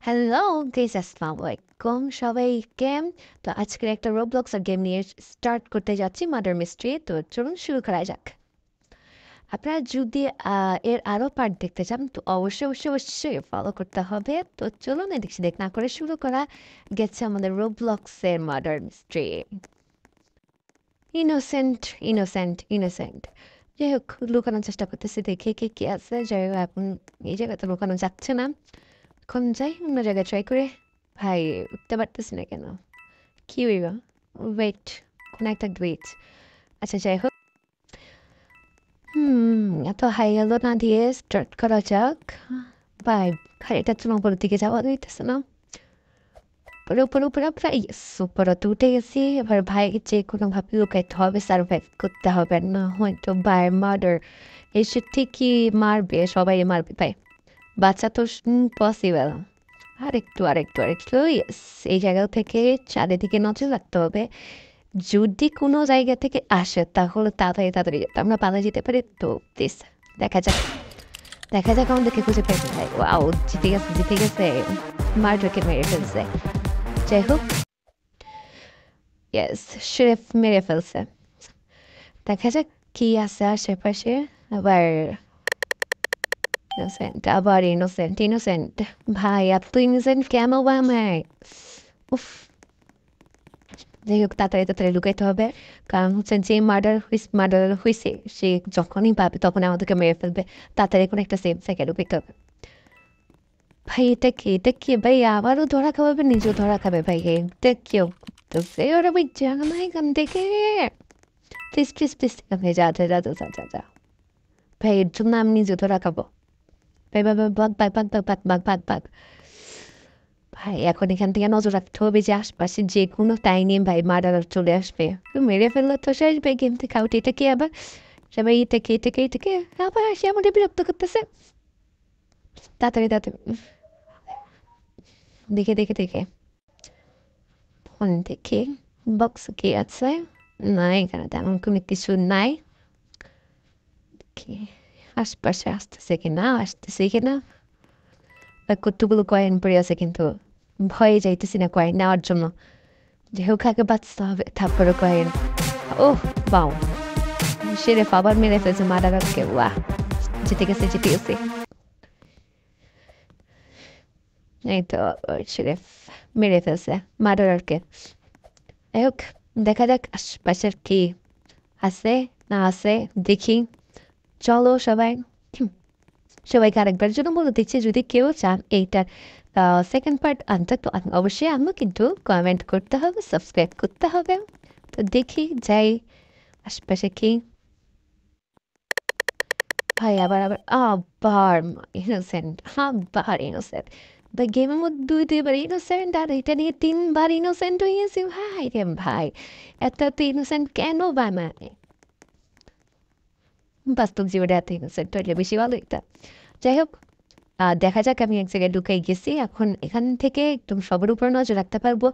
Hello guys, আসসালামু আলাইকুম সবাইকে। তো আজকের একটা রোবলক্স আর গেম নিয়ে স্টার্ট করতে যাচ্ছি, মার্ডার মিস্ট্রি। তো চলুন শুরু করা যাক। আপনারা যদি এর আরও পার্ট দেখতে চান তো অবশ্যই অবশ্যই অবশ্যই ফলো করতে হবে। তো চলুন এদিক সেদিক না করে শুরু করা গেছে আমাদের রোবলক্সের murder mystery. Innocent innocent innocent যাই হোক, লুকানোর চেষ্টা করতেছি, দেখে কে কে আছে। যাই হোক, এখন এই জায়গাতে লুকানো যাচ্ছে না, এখন যাই অন্য জায়গায় ট্রাই করে। ভাই, উঠতে পারতেছি না কেন? কি হইব? ওয়েট, কোন একটা গ্লিচ। আচ্ছা যাই হোক, এত হাই গেল না দিয়ে স্টার্ট করা যাক। ভাই, গাড়িটা তো উপরের দিকে যাওয়া যাইতেছে না। উপরে উপরে উপরে প্রায় উপরে তো উঠে গেছি। এবার ভাই যে কোনোভাবে লুকাইতে হবে, সার্ভাইভ করতে হবে, না হয়তো বাই মার্ডার এসে ঠিকই মারবে, সবাই মারবে ভাই। বাচ্চা তো পসিবল। আরেকটু আরেকটু আরেকটু, ইয়েস। এই জায়গা থেকে চারিদিকে নজর রাখতে হবে। যদি কোনো জায়গা থেকে আসে তাহলে তাড়াতাড়ি তাড়াতাড়ি আমরা পালা যেতে পারি। তো প্লিজ দেখা যাক, দেখা যাক আমাদেরকে খুঁজে পেয়ে যায়। ওয়াও, জিতে গেছে জিতে গেছে, মার্ডারকে মেরে ফেলছে। যাই হোক, ইয়েস, শেরিফ মেরে ফেলছে। দেখা যাক কি আছে আশেপাশে। আবার ইনোসেন্ট, আবার ইনোসেন্ট ইনোসেন্ট। ভাই এত ইনোসেন্ট কেন ভাই? উফ। যাই হোক, তাড়াতাড়ি তাড়াতাড়ি লুকাইতে হবে, কারণ হচ্ছে যে মার্ডার হয়েছে সে যখনই পাবে তখন আমাদেরকে মেরে ফেলবে। তাড়াতাড়ি কোনো একটা সেফ জায়গায় লুকাইতে হবে। ভাই এটা কি ভাই? আবারও ধরা খাবে, নিজেও ধরা খাবে ভাই। এটা কেউ করতেছে ওরা ভাই, জানা না এখান থেকে। প্লিজ প্লিজ প্লিজ এখান থেকে যা যা যা যা যা যা যা। ভাই এর জন্য আমি নিজেও ধরা খাবো। ভাই ভাই ভাই, বাদ বাদ বাদ বাদ বাদ বাদ বাদ বাদ। ভাই এখন এখান থেকে নজর রাখতে হবে যে আশপাশে যে কোনো টাইমে ভাই মার্ডার চলে আসবে। মেরে ফেললে তো শেষ ভাই, গেম থেকে আউট। এটা কি আবার? সবাই এটাকে আবার আসে আমাদের বিরক্ত করতেছে। তাড়াতাড়ি তাড়াতাড়ি, দেখে দেখে দেখে ফোন দেখে বক্স কি আছে। না, এখানে তেমন কোনো কিছু নাই। কি আশপাশে আসতেছে কিনা, আসতেছে কিনা। কতগুলো কয়েন পড়ে আছে, কিন্তু ভয়ে যাইতেছি না কয়েন নেওয়ার জন্য। যে হোক আগে বাঁচতে হবে, তারপরে কয়েন। ওহ বাউ, শেরেফ আবার মেরে ফেলছে মার্ডারকে। ওয়াহ, জিতে গেছে জিতে গেছে। এই তো, শেরেফ মেরে ফেলছে মার্ডারকে। যাই হোক, দেখা যাক আশপাশের কি আছে না আছে, দেখি। চলো সবাই, সবাইকে আরেকবার জন্য বলে দিচ্ছি, যদি কেউ চান এইটার সেকেন্ড পার্ট আনতে তো অবশ্যই আনবো, কিন্তু কমেন্ট করতে হবে, সাবস্ক্রাইব করতে হবে। তো দেখি যাই আশপাশে কি। ভাই আবার আবার আবার ইনোসেন্ট, আবার ইনোসেন্ট। ভাই গেমের মধ্যে দুইবার ইনোসেন্ট, আর এটা নিয়ে তিনবার ইনোসেন্ট হয়ে গেছি। ভাই রে ভাই, এত এত ইনোসেন্ট কেন ভাই? মানে বাস্তব জীবনে এত ইনোসেন্ট হইলে বেশি ভালো এটা। যাই হোক, দেখা যাক। আমি এক জায়গায় ঢুকাই গেছি, এখন এখান থেকে একদম সবার উপর নজর রাখতে পারবো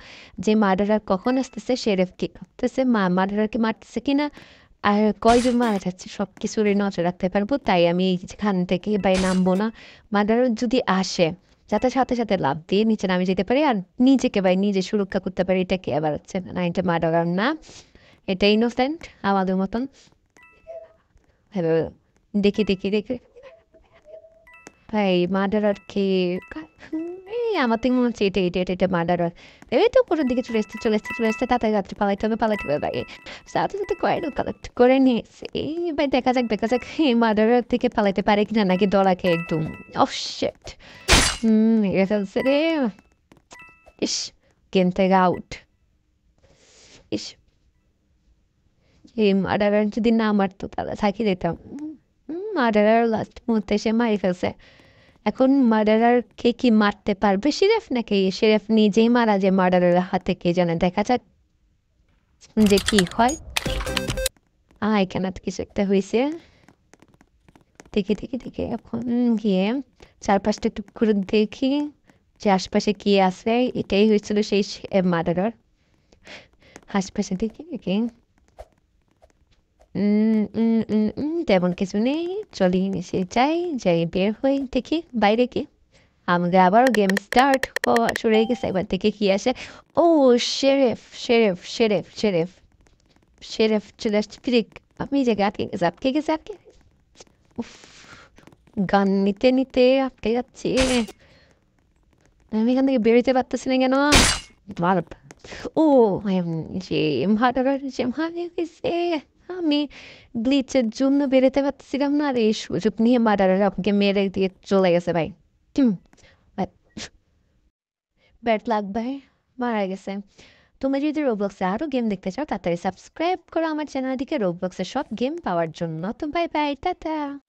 যে মার্ডারার কখন আসতেছে, শেরেফ কি করতেছে, মার্ডারারকে মারতেছে কিনা, আর কয়জন মারা যাচ্ছে, সব কিছুরই নজর রাখতে পারবো। তাই আমি এইখান থেকে বাই নামবো না। মার্ডারার যদি আসে, যাতে সাথে সাথে লাভ দিয়ে নিচে নামে যেতে পারি, আর নিজেকে বাই নিজে সুরক্ষা করতে পারি। এটা কে আবার হচ্ছে না, এটা মার্ডারার না, এটা ইনোসেন্ট আমাদের মতন। হ্যাঁ, দেখি দেখি দেখি। ভাই মার্ডারার কে? এই আমার তো মনে হচ্ছে এটা এটা এটা এটা মার্ডারার। এই তো উপরের দিকে চলে এসছে চলে এসছে চলে এসছে, তাড়াতাড়ি রাত্রে পালাইতে হবে ভাই। সাথে সাথে কয়েনও কালেক্ট করে নিয়েছে। এই ভাই দেখা যাক দেখা যাক, এই মার্ডারার থেকে পালাইতে পারে কিনা, নাকি দলা খেয়ে একদম অফ শিট। এটা ফেলছে রে। ইস, গেম থেকে আউট। ইস, এই মার্ডারার যদি না মারতো তাহলে থাকি যেতাম। মার্ডারার লাস্ট মুহূর্তে সে মারি ফেলছে। এখন মার্ডারার কে কি মারতে পারবে, শেরেফ নাকি শেরেফ নিজেই মারা যায় মার্ডারের হাতে, কে জানে। দেখা যাক যে কি হয়। এখানে তো কিছু একটা হয়েছে। দেখি দেখি দেখি, এখন গিয়ে চারপাশটা একটু ঘুরে দেখি যে আশপাশে কি আছে। এটাই হয়েছিল সেই মার্ডারার। আশপাশে দেখি দেখি, তেমন কিছু নেই। চলি নিচে যাই যাই বের হই, দেখি বাইরে কি। আমাদের আবারও গেম স্টার্ট হওয়া শুরু হয়ে গেছে। এবার থেকে কি আসে? ও Sheriff Sheriff Sheriff Sheriff Sheriff চলে আসছে ফিরিক। আমি যে আটকে গেছে আটকে। উফ, গান নিতে নিতে আটকে যাচ্ছে। আমি এখান থেকে বেরোতে পারতেছি না কেন? মার। ও যে হারিয়ে গেছে। আমি গ্লিচের জন্য বেরোতে পারতেছিলাম না, আর এই সুযোগ নিয়ে মার্ডারার আপনাকে মেরে দিয়ে চলে গেছে ভাই। ব্যাড লাক ভাই, মারা গেছে। তুমি যদি রোবলক্সে আরও গেম দেখতে চাও তাড়াতাড়ি সাবস্ক্রাইব করো আমার চ্যানেলটিকে রোবলক্সের সব গেম পাওয়ার জন্য। তো বাই বাই, টাটা।